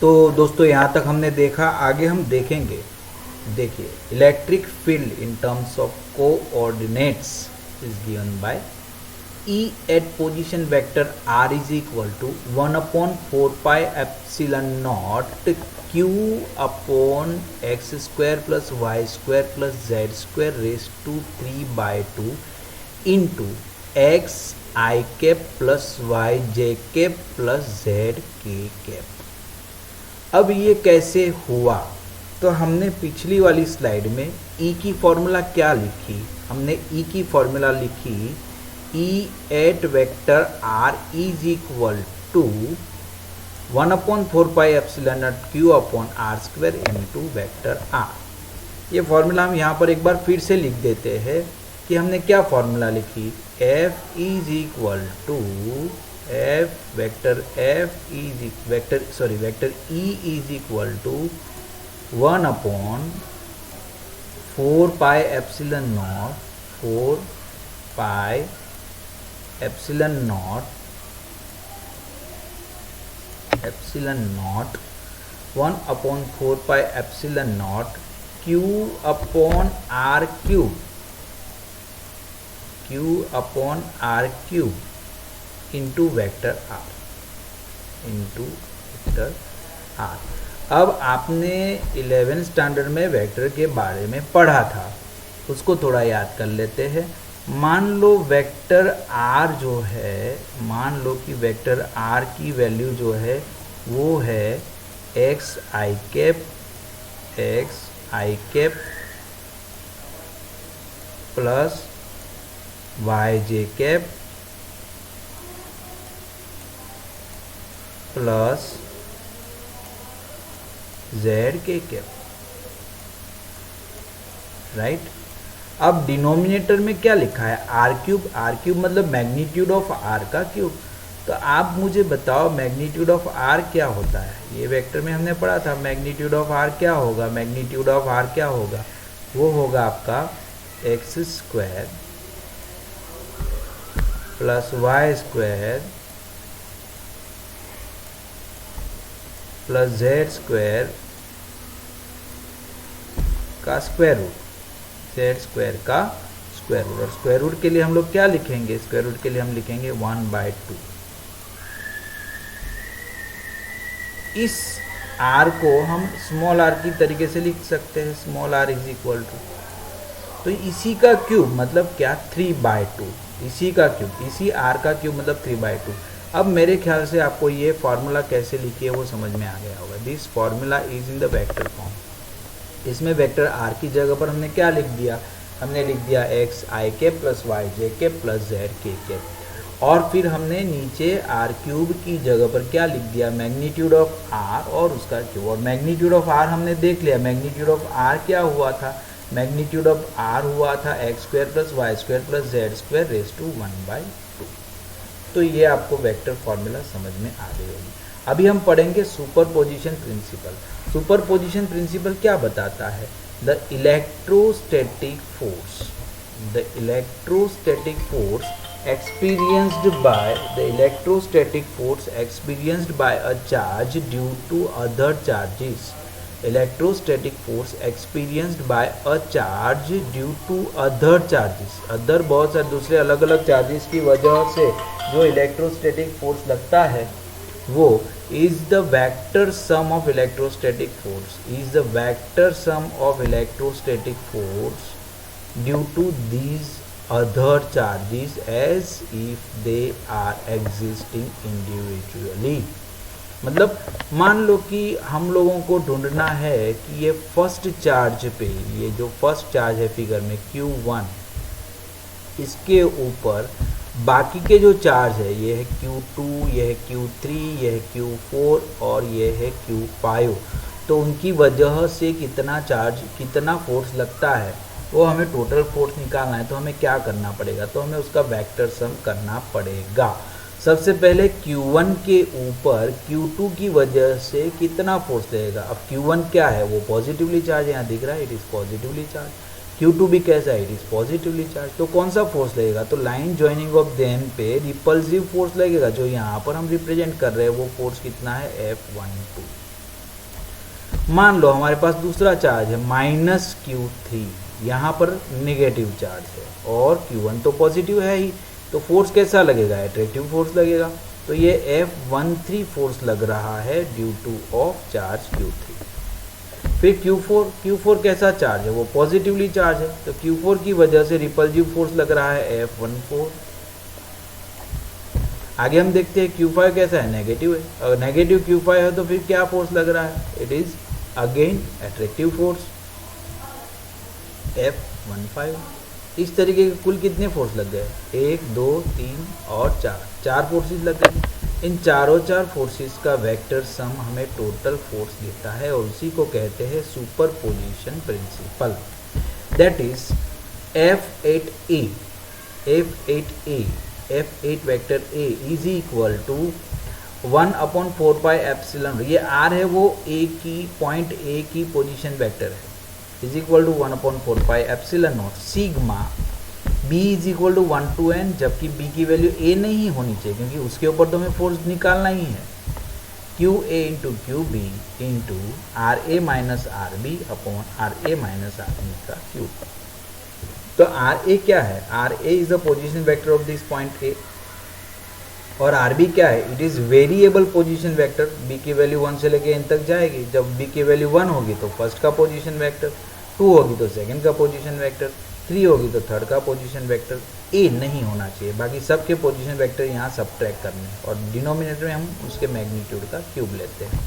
तो दोस्तों यहाँ तक हमने देखा, आगे हम देखेंगे। देखिए, electric field in terms of coordinates is given by E at position vector r is equal to 1 upon 4 pi epsilon naught q upon x square plus y square plus z square raised to 3 by 2 into x I cap plus y j cap plus z k cap। अब ये कैसे हुआ? तो हमने पिछली वाली slide में E की फॉर्मूला क्या लिखी? हमने E की फॉर्मूला लिखी E at vector r is equal to 1 upon 4 pi epsilon naught q upon r square into vector r। ये फॉर्मूला हम यहाँ पर एक बार फिर से लिख देते हैं कि हमने क्या फॉर्मूला लिखी। f is equal to vector E is equal to 1 upon 4 pi epsilon naught 4 pi epsilon naught 1 upon 4 pi epsilon naught q upon r cube into vector r। अब आपने 11th स्टैंडर्ड में वेक्टर के बारे में पढ़ा था, उसको थोड़ा याद कर लेते हैं। मान लो वेक्टर r जो है, मान लो कि वेक्टर r की वैल्यू जो है वो है x I cap plus y j cap plus z k cap, right. अब डिनोमिनेटर में क्या लिखा है? आर क्यूब मतलब मैग्नीट्यूड ऑफ आर का क्यूब। तो आप मुझे बताओ मैग्नीट्यूड ऑफ आर क्या होता है? ये वेक्टर में हमने पढ़ा था मैग्नीट्यूड ऑफ आर क्या होगा। मैग्नीट्यूड ऑफ आर क्या होगा? वो होगा आपका x square plus y square plus z square का स्क्वायर रूट, जेड स्क्वायर का स्क्वायर रूट। और स्क्वायर रूट के लिए हम लोग क्या लिखेंगे? स्क्वायर रूट के लिए हम लिखेंगे 1/2। इस r को हम स्मॉल r की तरीके से लिख सकते हैं, small r is equal to, तो इसी का क्यूब मतलब क्या? 3/2। इसी का क्यूब, इसी r का क्यूब मतलब 3/2। अब मेरे ख्याल से आपको ये फार्मूला कैसे लिखी है वो समझ में आ गया होगा। This formula is in the vector form. इसमें वेक्टर r की जगह पर हमने क्या लिख दिया? हमने लिख दिया x I cap plus y j cap plus z k cap. और फिर हमने नीचे r क्यूब की जगह पर क्या लिख दिया? मैग्नीट्यूड ऑफ r और उसका क्यूब। और मैग्नीट्यूड ऑफ r हमने देख लिया, मैग्नीट्यूड ऑफ r क्या हुआ था? मैग्नीट्यूड ऑफ r हुआ था x square plus y square plus z square raise to 1/2। तो ये आपको वेक्टर फॉर्मूला समझ में आ गई होगी। अभी हम पढ़ेंगे सुपरपोजिशन प्रिंसिपल। सुपरपोजिशन प्रिंसिपल क्या बताता है? The electrostatic force experienced by a charge due to other charges। Electrostatic force experienced by a charge due to other charges. Other बहुत सारे दूसरे अलग अलग चार्जेस की वजह से जो इलेक्ट्रोस्टैटिक फोर्स लगता है वो is the vector sum of electrostatic force due to these other charges as if they are existing individually। मतलब मान लो कि हम लोगों को ढूंढना है कि ये फर्स्ट चार्ज पे, ये जो फर्स्ट चार्ज है फिगर में Q1, इसके ऊपर बाकी के जो चार्ज है ये है Q2, ये है Q3, ये है Q4 और ये है Q5। तो उनकी वजह से कितना चार्ज, कितना फोर्स लगता है वो हमें टोटल फोर्स निकालना है। तो हमें क्या करना पड़ेगा? तो हमें उसका वेक्टर सम करना पड़ेगा। सबसे पहले Q1 के ऊपर Q2 की वजह से कितना फोर्स लगेगा। अब Q1 क्या है? वो पॉजिटिवली चार्ज, यहाँ दिख रहा है, it is positively charge. Q2 भी कैसा है? It is positively charge. तो कौन सा फोर्स लगेगा? तो लाइन ज्वाइनिंग ऑफ देम पे रिपल्सिव फोर्स लगेगा, जो यहाँ पर हम रिप्रेजेंट कर रहे हैं। वो फोर्स कितना है? F12। मान लो हमारे पास दूसरा चार्ज है -Q3, यहाँ पर नेगेटिव चार्ज है और Q1 तो पॉजिटिव है ही, तो फोर्स कैसा लगेगा, एट्रैक्टिव फोर्स लगेगा। तो ये F13 फोर्स लग रहा है due two of charge Q3। फिर Q4 कैसा चार्ज है, वो पॉजिटिवली चार्ज है, तो Q4 की वजह से रिपल्सिव फोर्स लग रहा है F14। आगे हम देखते हैं Q5 कैसा है, नेगेटिव है। अगर नेगेटिव Q5 है तो फिर क्या फोर्स लग रहा है, it is again attractive force F15। इस तरीके के कुल कितने फोर्स लग गए, 1 2 3 और 4 फोर्सेस लग गए। इन चार फोर्सेस का वेक्टर सम हमें टोटल फोर्स देता है और उसी को कहते हैं superposition principle. That is F8 vector A is equal to 1/4 pi epsilon, ये R है वो पॉइंट A की पोजीशन वेक्टर है, is equal to 1/4 pi epsilon not sigma B is equal to 1 to n, जबकि B की value A नहीं होनी चाहिए क्योंकि उसके ऊपर तो हमें फोर्स निकालना ही है। QA into QB into RA minus RB upon RA minus RB का क्यूब। तो RA क्या है, RA is the position vector of this point A और RB क्या है, it is variable position vector. B की वैल्यू 1 से लेके n तक जाएगी, जब B की वैल्यू 1 होगी तो फर्स्ट का पोजीशन वेक्टर, 2 होगी तो सेकंड का पोजीशन वेक्टर, 3 होगी तो थर्ड का पोजीशन वेक्टर। A नहीं होना चाहिए, बाकी सबके पोजीशन वेक्टर यहाँ सबट्रैक्ट करने और डिनोमिनेटर में हम उसके मैग्नीट्यूड का क्यूब लेते हैं।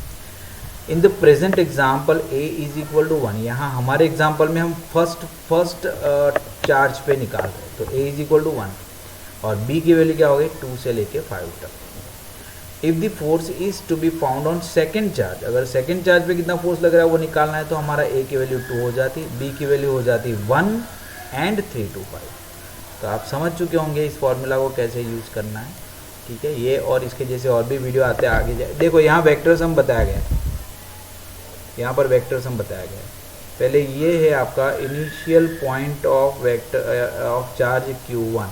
In the present example A is equal to 1, यहाँ हमारे एग्जाम्पल में हम फर्स्ट चार्ज पे निकाल रहे हैं, तो A इज इक्वल टू 1 और B की वैल्यू क्या हो गई 2 से लेके 5 तक। If the force is to be found on second charge, अगर सेकेंड चार्ज पे कितना फोर्स लग रहा है वो निकालना है, तो हमारा A की वैल्यू 2 हो जाती, B की वैल्यू हो जाती 1 एंड 3 to 5। तो आप समझ चुके होंगे इस फॉर्मूला को कैसे यूज़ करना है, ठीक है। ये और इसके जैसे और भी वीडियो आते हैं आगे जाए। देखो यहाँ वेक्टर सम बताया गया है, यहाँ पर वेक्टर सम बताया गया है। पहले ये है आपका initial point of vector of charge Q1,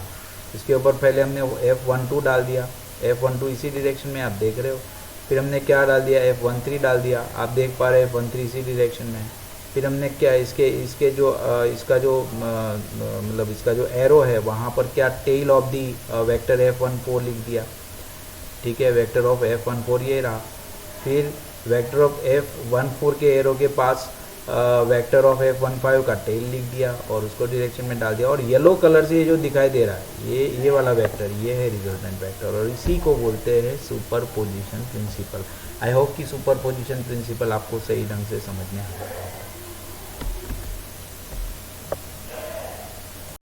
इसके ऊपर पहले हमने F12 डाल दिया, F12 इसी डायरेक्शन में आप देख रहे हो। फिर हमने क्या डाल दिया, F13 डाल दिया, आप देख पा रहे हैं F13 इसी डायरेक्शन में है। फिर हमने क्या इसका जो एरो है वहाँ पर क्या tell of the vector F14 लिख दिया, ठीक है। वेक्टर ऑफ F14 ये रहा। फिर वेक्टर ऑफ F14 के एरो के पास वेक्टर ऑफ F15 का टेल लिख दिया और उसको डायरेक्शन में डाल दिया। और येलो कलर से ये जो दिखाई दे रहा है ये वाला वेक्टर, ये है रिजल्टेंट वेक्टर और इसी को बोलते हैं सुपरपोजिशन प्रिंसिपल। आई होप कि सुपरपोजिशन प्रिंसिपल आपको सही ढंग से समझ में आ गया।